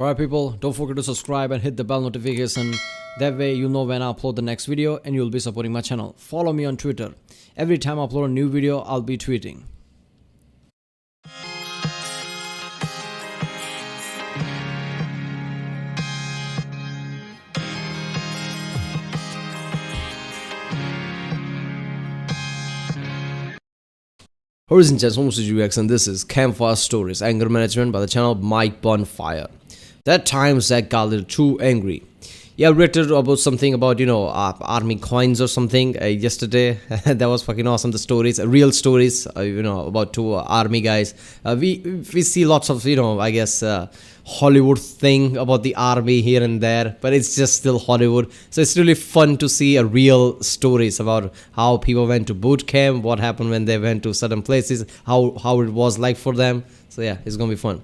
Alright people, don't forget to subscribe and hit the bell notification. That way you'll know when I upload the next video and you'll be supporting my channel. Follow me on Twitter. Every time I upload a new video, I'll be tweeting. Ladies and gents, almost UX, and this is Campfire Stories, Anger Management by the channel Mikeburnfire. That time Zach got a little too angry. Yeah, I read about something about, army coins or something yesterday. That was fucking awesome. The stories, real stories, about two army guys. We see lots of, Hollywood thing about the army here and there, but it's just still Hollywood. So it's really fun to see a real stories about how people went to boot camp, what happened when they went to certain places, how it was like for them. So yeah, it's gonna be fun.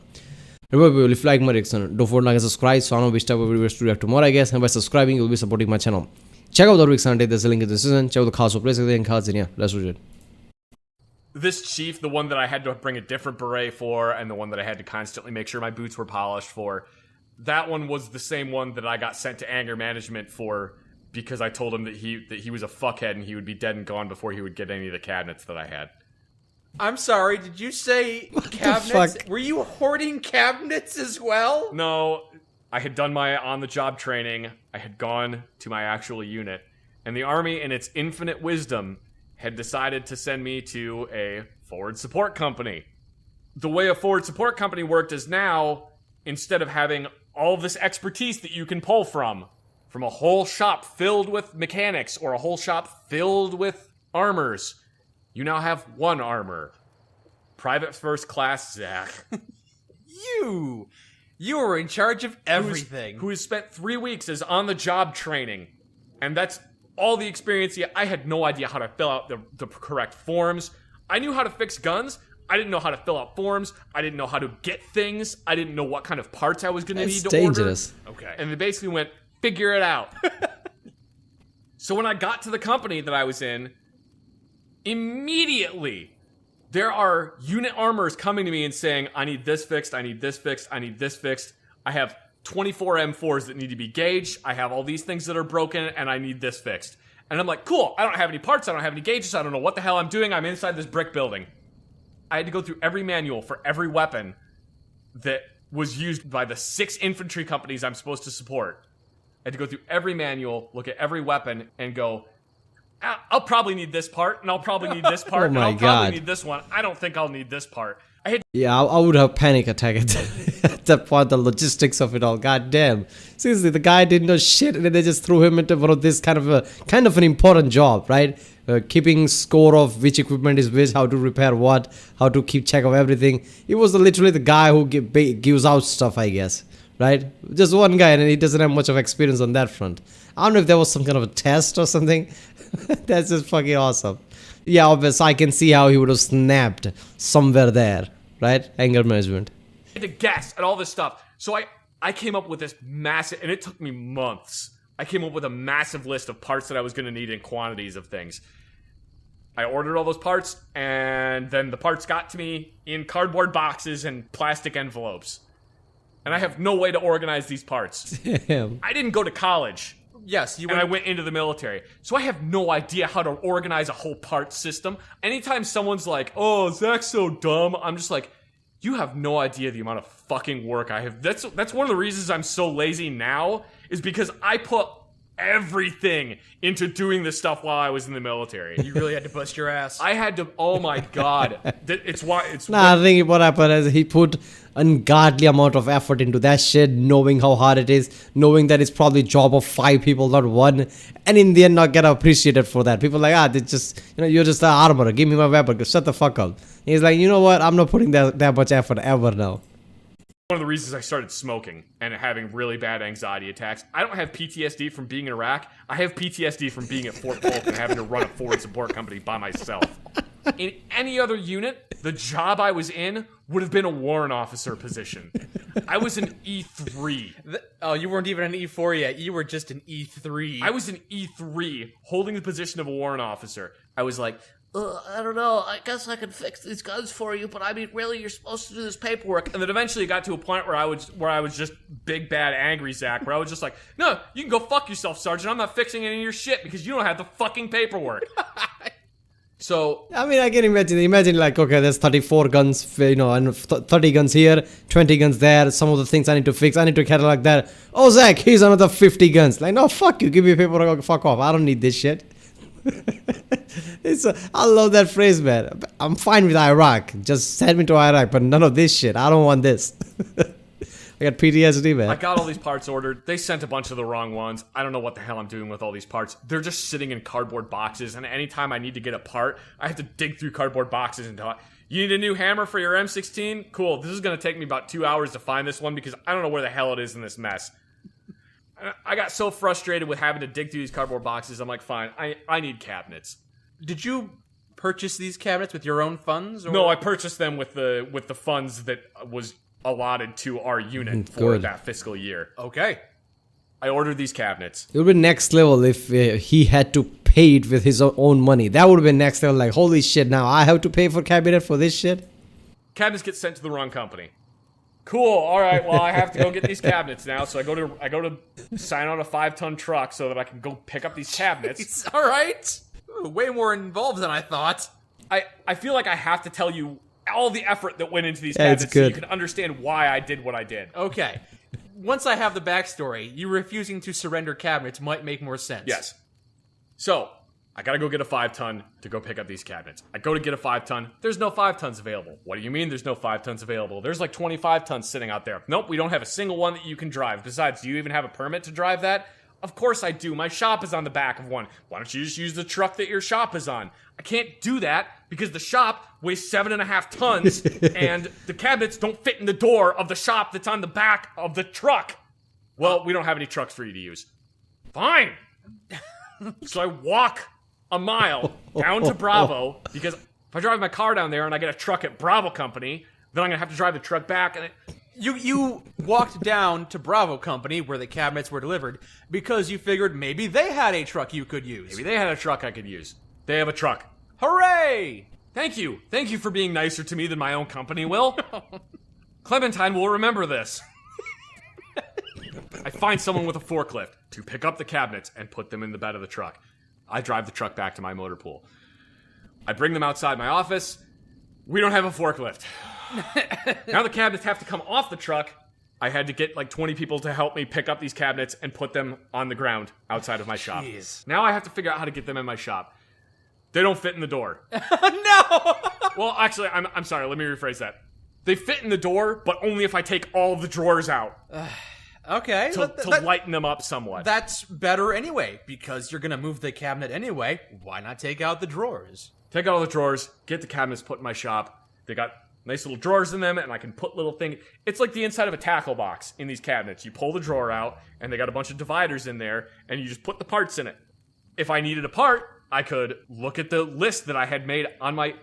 Remember, if you like my reaction, don't forget to like and subscribe so I know which type of videos to react to more, I guess. And by subscribing, you'll be supporting my channel. Check out the week's Sunday, there's a link in the description. Check out the cards for place and cards, and yeah, let's do it. This chief, the one that I had to bring a different beret for, and the one that I had to constantly make sure my boots were polished for, that one was the same one that I got sent to anger management for because I told him that he was a fuckhead and he would be dead and gone before he would get any of the cabinets that I had. I'm sorry, did you say cabinets? Were you hoarding cabinets as well? No, I had done my on-the-job training, I had gone to my actual unit, and the Army, in its infinite wisdom, had decided to send me to a forward support company. The way a forward support company worked is now, instead of having all this expertise that you can pull from a whole shop filled with mechanics or a whole shop filled with armors, you now have one armor. Private First Class Zach. You were in charge of everything. Who has spent 3 weeks as on-the-job training. And that's all the experience. I had no idea how to fill out the correct forms. I knew how to fix guns. I didn't know how to fill out forms. I didn't know how to get things. I didn't know what kind of parts I was going to need to dangerous. Order. Okay. And they basically went, figure it out. So when I got to the company that I was in, immediately there are unit armors coming to me and saying, I need this fixed, I need this fixed, I need this fixed. I have 24 M4s that need to be gauged. I have all these things that are broken, and I need this fixed. And I'm like, cool, I don't have any parts, I don't have any gauges, I don't know what the hell I'm doing, I'm inside this brick building. I had to go through every manual for every weapon that was used by the 6 infantry companies I'm supposed to support. I had to go through every manual, look at every weapon, and go, I'll probably need this part, and I'll probably need this part, and I'll probably need this one. I don't think I'll need this part. Yeah, I would have panic attack at that point, the logistics of it all. God damn. Seriously, the guy didn't know shit, and then they just threw him into one of this kind of an important job, right? Keeping score of which equipment is which, how to repair what, how to keep check of everything. He was literally the guy who gives out stuff, I guess, right? Just one guy, and he doesn't have much of experience on that front. I don't know if there was some kind of a test or something. That's just fucking awesome. Yeah, obviously, I can see how he would have snapped somewhere there, right? Anger management. I had to guess at all this stuff. So I came up with this massive, and it took me months. I came up with a massive list of parts that I was going to need in quantities of things. I ordered all those parts, and then the parts got to me in cardboard boxes and plastic envelopes. And I have no way to organize these parts. Damn. I didn't go to college. Yes, I went into the military. So I have no idea how to organize a whole part system. Anytime someone's like, oh, Zach's so dumb, I'm just like, you have no idea the amount of fucking work I have. That's one of the reasons I'm so lazy now, is because I put everything into doing this stuff while I was in the military. You really had to bust your ass. I had to, oh my god. I think what happened is he put ungodly amount of effort into that shit, knowing how hard it is, knowing that it's probably job of 5 people, not 1, and in the end not get appreciated for that. People are like, they just, you're just an armorer, give me my weapon, shut the fuck up. He's like, you know what, I'm not putting that much effort ever now. One of the reasons I started smoking and having really bad anxiety attacks. I don't have PTSD from being in Iraq. I have PTSD from being at Fort Polk and having to run a forward support company by myself. In any other unit, the job I was in would have been a warrant officer position. I was an E3. Oh, you weren't even an E4 yet. You were just an E3. I was an E3 holding the position of a warrant officer. I was like, I don't know. I guess I can fix these guns for you, but I mean, really, you're supposed to do this paperwork. And then eventually it got to a point where I was just big, bad, angry Zach, where I was just like, no, you can go fuck yourself, Sergeant. I'm not fixing any of your shit because you don't have the fucking paperwork. So, I mean, I can imagine like, okay, there's 34 guns, and 30 guns here, 20 guns there. Some of the things I need to fix. I need to catalog that. Oh, Zach, here's another 50 guns. Like, no, fuck you. Give me paperwork. Fuck off. I don't need this shit. I love that phrase, man. I'm fine with Iraq. Just send me to Iraq, but none of this shit. I don't want this. I got PTSD, man. I got all these parts ordered. They sent a bunch of the wrong ones. I don't know what the hell I'm doing with all these parts. They're just sitting in cardboard boxes, and anytime I need to get a part, I have to dig through cardboard boxes and talk. You need a new hammer for your M16? Cool. This is going to take me about 2 hours to find this one because I don't know where the hell it is in this mess. I got so frustrated with having to dig through these cardboard boxes. I'm like, fine, I need cabinets. Did you purchase these cabinets with your own funds? Or? No, I purchased them with the funds that was allotted to our unit for that fiscal year. Okay. I ordered these cabinets. It would be next level if he had to pay it with his own money. That would have been next level. Like, holy shit, now I have to pay for cabinet for this shit? Cabinets get sent to the wrong company. Cool. All right. Well, I have to go get these cabinets now. So I go to sign on a 5-ton truck so that I can go pick up these cabinets. All right. Ooh, way more involved than I thought. I feel like I have to tell you all the effort that went into these cabinets so you can understand why I did what I did. Okay. Once I have the backstory, you refusing to surrender cabinets might make more sense. Yes. So, I gotta go get a 5-ton to go pick up these cabinets. I go to get a 5-ton. There's no 5-tons available. What do you mean there's no 5-tons available? There's like 25 tons sitting out there. Nope, we don't have a single one that you can drive. Besides, do you even have a permit to drive that? Of course I do. My shop is on the back of one. Why don't you just use the truck that your shop is on? I can't do that because the shop weighs 7.5 tons and the cabinets don't fit in the door of the shop that's on the back of the truck. Well, we don't have any trucks for you to use. Fine. So I walk a mile down to Bravo because if I drive my car down there and I get a truck at Bravo Company, then I'm going to have to drive the truck back and You walked down to Bravo Company where the cabinets were delivered because you figured maybe they had a truck you could use. Maybe they had a truck I could use. They have a truck. Hooray! Thank you. Thank you for being nicer to me than my own company will. Clementine will remember this. I find someone with a forklift to pick up the cabinets and put them in the bed of the truck. I drive the truck back to my motor pool. I bring them outside my office. We don't have a forklift. Now the cabinets have to come off the truck. I had to get like 20 people to help me pick up these cabinets and put them on the ground outside of my shop. Now I have to figure out how to get them in my shop. They don't fit in the door. No! Well, actually, I'm sorry. Let me rephrase that. They fit in the door, but only if I take all of the drawers out. Okay. To lighten them up somewhat. That's better anyway, because you're going to move the cabinet anyway. Why not take out the drawers? Take out all the drawers, get the cabinets put in my shop. They got nice little drawers in them, and I can put little things. It's like the inside of a tackle box in these cabinets. You pull the drawer out, and they got a bunch of dividers in there, and you just put the parts in it. If I needed a part, I could look at the list that I had made on my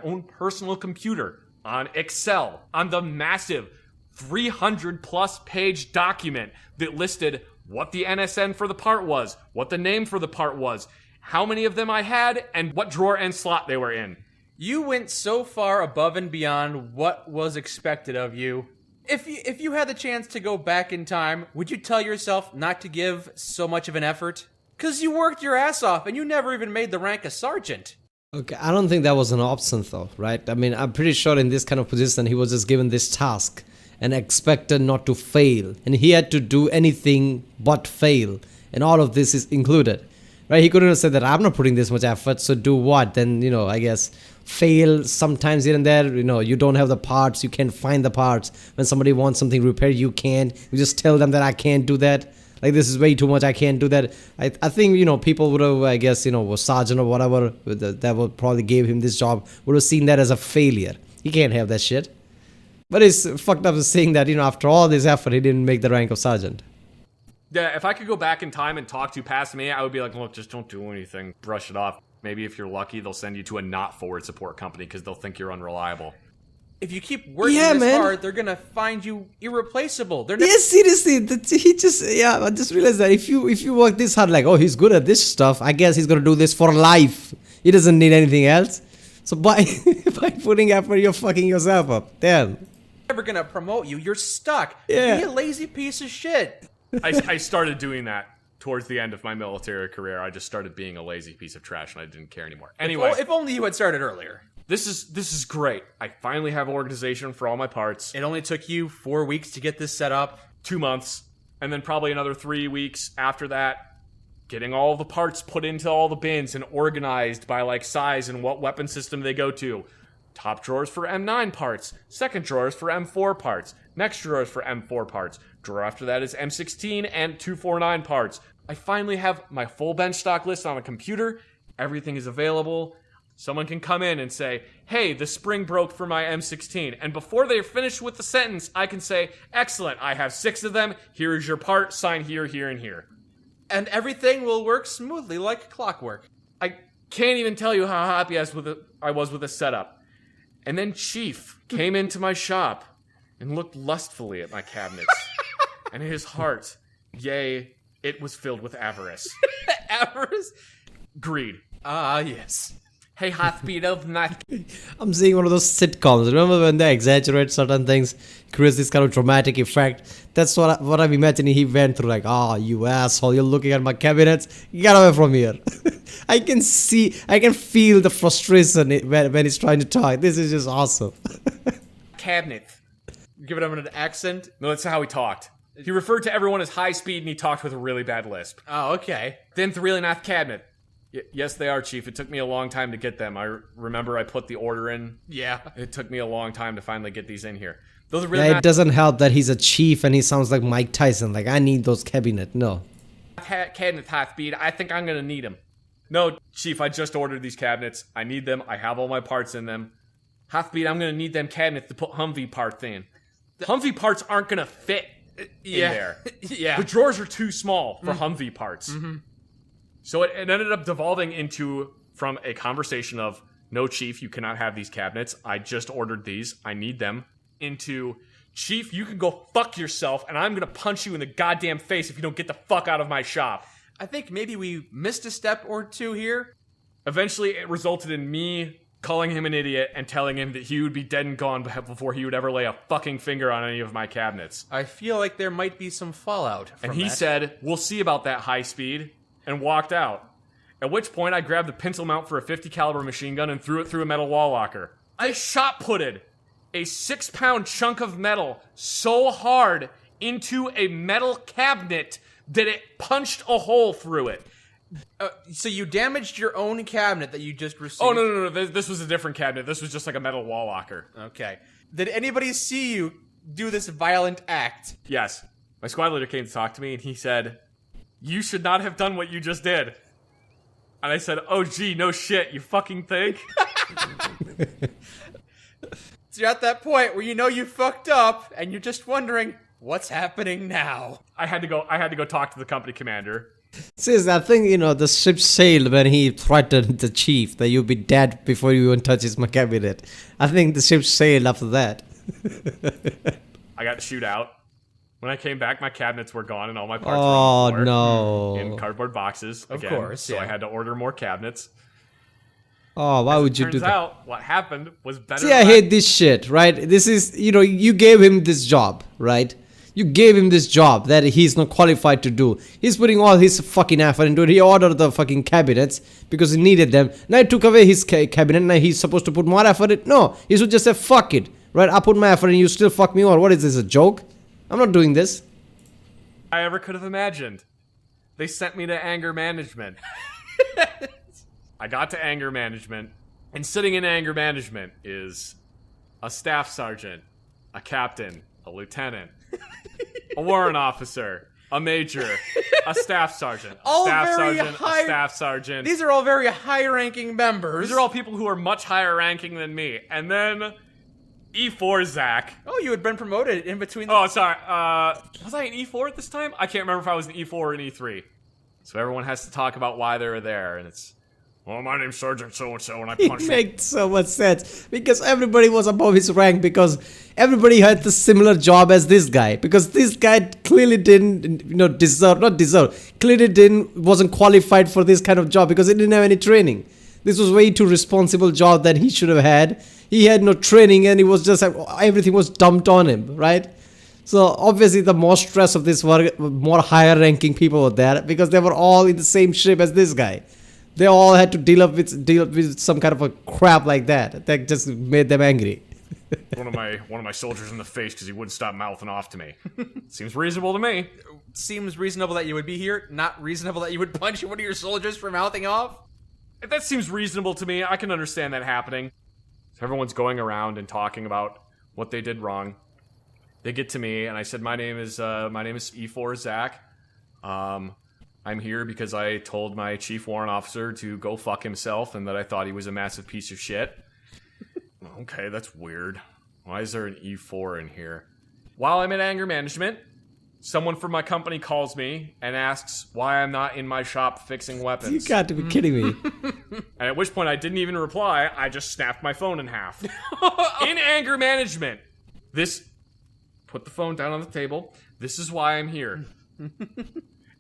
own personal computer, on Excel, on the massive 300-plus page document that listed what the NSN for the part was, what the name for the part was, how many of them I had, and what drawer and slot they were in. You went so far above and beyond what was expected of you. If you had the chance to go back in time, would you tell yourself not to give so much of an effort? Because you worked your ass off and you never even made the rank of sergeant. Okay, I don't think that was an option though, right? I mean, I'm pretty sure in this kind of position, he was just given this task and expected not to fail. And he had to do anything but fail. And all of this is included, right? He couldn't have said that I'm not putting this much effort, so do what? Then, I guess fail sometimes here and there. You don't have the parts, you can't find the parts. When somebody wants something repaired, you can't. You just tell them that I can't do that. Like, this is way too much, I can't do that. I think, people would have, I guess, was sergeant or whatever, that would probably gave him this job, would have seen that as a failure. He can't have that shit. But it's fucked up saying that, after all this effort, he didn't make the rank of sergeant. Yeah, if I could go back in time and talk to past me, I would be like, look, just don't do anything. Brush it off. Maybe if you're lucky, they'll send you to a not forward support company because they'll think you're unreliable. if you keep working this hard, they're gonna find you irreplaceable. They're Yes, seriously. I just realized that if you work this hard, like, oh, he's good at this stuff, I guess he's gonna do this for life. He doesn't need anything else. So by putting effort, you're fucking yourself up. Damn. never gonna promote you. You're stuck. Yeah. Be a lazy piece of shit. I started doing that towards the end of my military career. I just started being a lazy piece of trash, and I didn't care anymore. Anyway, If only you had started earlier. this is great. I finally have organization for all my parts. It only took you 4 weeks to get this set up. 2 months, and then probably another 3 weeks after that, getting all the parts put into all the bins and organized by like size and what weapon system they go to. Top drawers for M9 parts, second drawers for M4 parts, next drawers for M4 parts, drawer after that is M16 and 249 parts. I finally have my full bench stock list on a computer. Everything is available. Someone can come in and say, hey, the spring broke for my M16. And before they're finished with the sentence, I can say, excellent, I have 6 of them. Here is your part. Sign here, here, and here. And everything will work smoothly like clockwork. I can't even tell you how happy I was with the setup. And then Chief came into my shop and looked lustfully at my cabinets. And his heart, yea, it was filled with avarice. Avarice? Greed. Ah, yes. Hey, Heartbeat of Night. I'm seeing one of those sitcoms. Remember when they exaggerate certain things, creates this kind of dramatic effect? That's what I'm imagining he went through. Like, oh, you asshole, you're looking at my cabinets. Get away from here. I can feel the frustration when he's trying to talk. This is just awesome. Cabinet. Give it an accent. No, that's how he talked. He referred to everyone as high speed and he talked with a really bad lisp. Oh, okay. Then the really nice cabinet. Yes, they are, Chief. It took me a long time to get them. I remember I put the order in. Yeah. It took me a long time to finally get these in here. Those are really Yeah, nice. it doesn't help that he's a chief and he sounds like Mike Tyson. Like, I need those cabinet. No. Cabinet high speed. I think I'm gonna need them. No, Chief, I just ordered these cabinets. I need them. I have all my parts in them. High speed, I'm gonna need them cabinets to put Humvee parts in. The Humvee parts aren't gonna fit in there. Yeah. The drawers are too small for Humvee parts. Mm-hmm. So it ended up devolving into, from a conversation of, no, Chief, you cannot have these cabinets. I just ordered these. I need them. Into, Chief, you can go fuck yourself, and I'm gonna punch you in the goddamn face if you don't get the fuck out of my shop. I think maybe we missed a step or two here. Eventually, it resulted in me calling him an idiot and telling him that he would be dead and gone before he would ever lay a fucking finger on any of my cabinets. I feel like there might be some fallout from And he that. said, we'll see about that high speed, and walked out. At which point, I grabbed the pencil mount for a 50 caliber machine gun and threw it through a metal wall locker. I shot-putted a 6-pound chunk of metal so hard into a metal cabinet that it punched a hole through it. So you damaged your own cabinet that you just received? Oh, no. This was a different cabinet. This was just like a metal wall locker. Okay. Did anybody see you do this violent act? Yes. My squad leader came to talk to me, and he said, you should not have done what you just did. And I said, oh, gee, no shit, you fucking think? So you're at that point where you know you fucked up, and you're just wondering, what's happening now? I had to go talk to the company commander. Seriously, I think, the ship sailed when he threatened the chief that you'll be dead before you even touch his cabinet. I think the ship sailed after that. I got to shoot out. When I came back, my cabinets were gone and all my parts were Oh, on the floor no. in cardboard boxes. Of again, course, So yeah. I had to order more cabinets. Oh, why would you do Turns that? out, what happened was better. See, I hate this shit, right? This is, you gave him this job, right? You gave him this job that he's not qualified to do. He's putting all his fucking effort into it. He ordered the fucking cabinets because he needed them. Now I took away his cabinet. Now he's supposed to put more effort in. No, he should just say, fuck it, right? I put my effort and you still fuck me over. What is this, a joke? I'm not doing this. I ever could have imagined. They sent me to anger management. I got to anger management, and sitting in anger management is a staff sergeant, a captain, a lieutenant, a warrant officer, a major, a staff sergeant, a All staff very sergeant, high- a staff sergeant. These are all very high-ranking members. These are all people who are much higher ranking than me. And then E4 Zach. Oh, you had been promoted in between the... Oh, sorry. Was I an E4 at this time? I can't remember if I was an E4 or an E3. So everyone has to talk about why they were there, and it's Oh, my name's Sergeant so-and-so, and I It punched him. makes so much sense because everybody was above his rank because everybody had the similar job as this guy because this guy clearly didn't wasn't qualified for this kind of job because he didn't have any training. This was way too responsible job that he should have had. He had no training and it was just everything was dumped on him, right? So obviously the more stress of this were more higher ranking people were there because they were all in the same ship as this guy. They all had to deal with some kind of a crap like that just made them angry. one of my soldiers in the face because he wouldn't stop mouthing off to me. Seems reasonable to me. Seems reasonable that you would be here, not reasonable that you would punch one of your soldiers for mouthing off? That seems reasonable to me. I can understand that happening. Everyone's going around and talking about what they did wrong. They get to me, and I said, my name is E4 Zach. I'm here because I told my chief warrant officer to go fuck himself and that I thought he was a massive piece of shit. Okay, that's weird. Why is there an E4 in here? While I'm in anger management, someone from my company calls me and asks why I'm not in my shop fixing weapons. You got to be kidding me. And at which point I didn't even reply, I just snapped my phone in half. In anger management. Put the phone down on the table. This is why I'm here.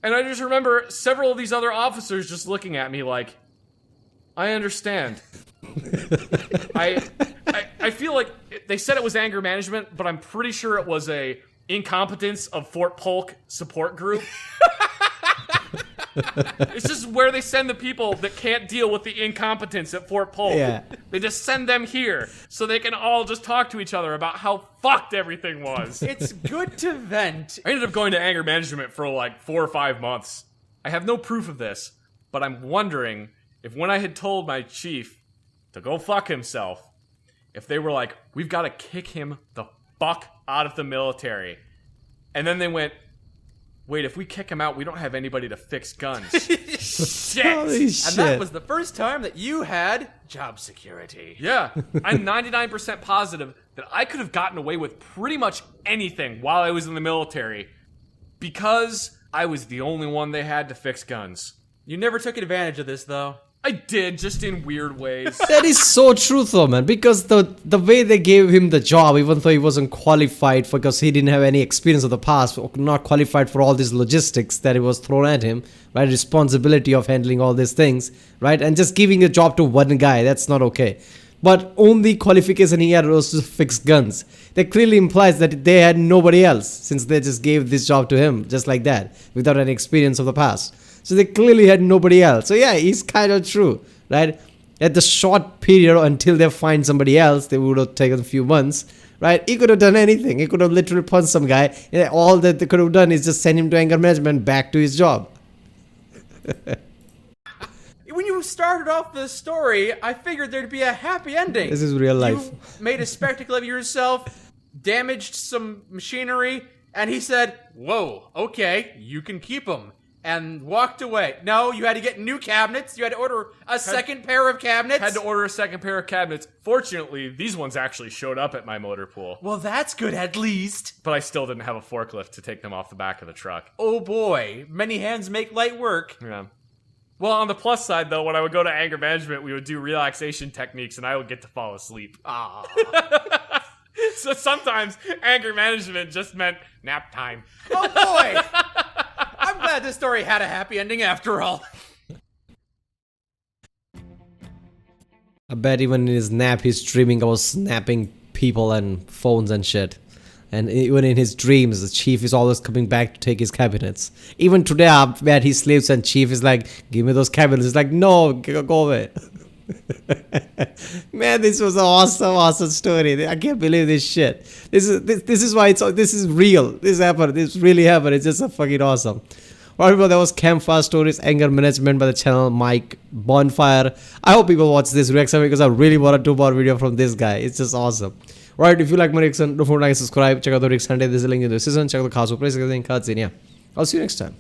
And I just remember several of these other officers just looking at me like, I understand. I feel like they said it was anger management, but I'm pretty sure it was a incompetence of Fort Polk support group. It's just where they send the people that can't deal with the incompetence at Fort Polk. Yeah. They just send them here so they can all just talk to each other about how fucked everything was. It's good to vent. I ended up going to anger management for like 4 or 5 months. I have no proof of this, but I'm wondering if when I had told my chief to go fuck himself, if they were like, we've got to kick him the fuck out of the military. And then they went, wait, if we kick him out, we don't have anybody to fix guns. Shit! Holy shit. And that was the first time that you had job security. Yeah, I'm 99% positive that I could have gotten away with pretty much anything while I was in the military because I was the only one they had to fix guns. You never took advantage of this, though. I did, just in weird ways. That is so true though, man, because the way they gave him the job, even though he wasn't qualified because he didn't have any experience of the past, or not qualified for all these logistics that it was thrown at him, right? Responsibility of handling all these things, right? And just giving a job to one guy, that's not okay. But only qualification he had was to fix guns. That clearly implies that they had nobody else, since they just gave this job to him, just like that, without any experience of the past. So they clearly had nobody else. So yeah, he's kind of true, right? At the short period until they find somebody else, they would have taken a few months, right? He could have done anything. He could have literally punched some guy. And all that they could have done is just send him to anger management, back to his job. When you started off this story, I figured there'd be a happy ending. This is real life. You made a spectacle of yourself, damaged some machinery, and he said, whoa, okay, you can keep them. And walked away. No, you had to get new cabinets. You had to order a second pair of cabinets. Had to order a second pair of cabinets. Fortunately, these ones actually showed up at my motor pool. Well, that's good at least. But I still didn't have a forklift to take them off the back of the truck. Oh boy, many hands make light work. Yeah. Well, on the plus side, though, when I would go to anger management, we would do relaxation techniques, and I would get to fall asleep. Ah. So sometimes anger management just meant nap time. Oh boy! I'm glad this story had a happy ending after all. I bet even in his nap he's dreaming about snapping people and phones and shit. And even in his dreams, the chief is always coming back to take his cabinets. Even today, I bet he sleeps and chief is like, give me those cabinets. He's like, no, go away. Man, this was an awesome story. I can't believe this shit. This is why this is real. This happened. This really happened. It's just fucking awesome. Alright, people, that was Campfire Stories, Anger Management by the channel Mikeburnfire. I hope people watch this reaction because I really want to do more video from this guy. It's just awesome. Right, if you like my reaction, don't forget to like and subscribe. Check out the reaction. There's a link in the description. Check out the cards. I'll see you next time.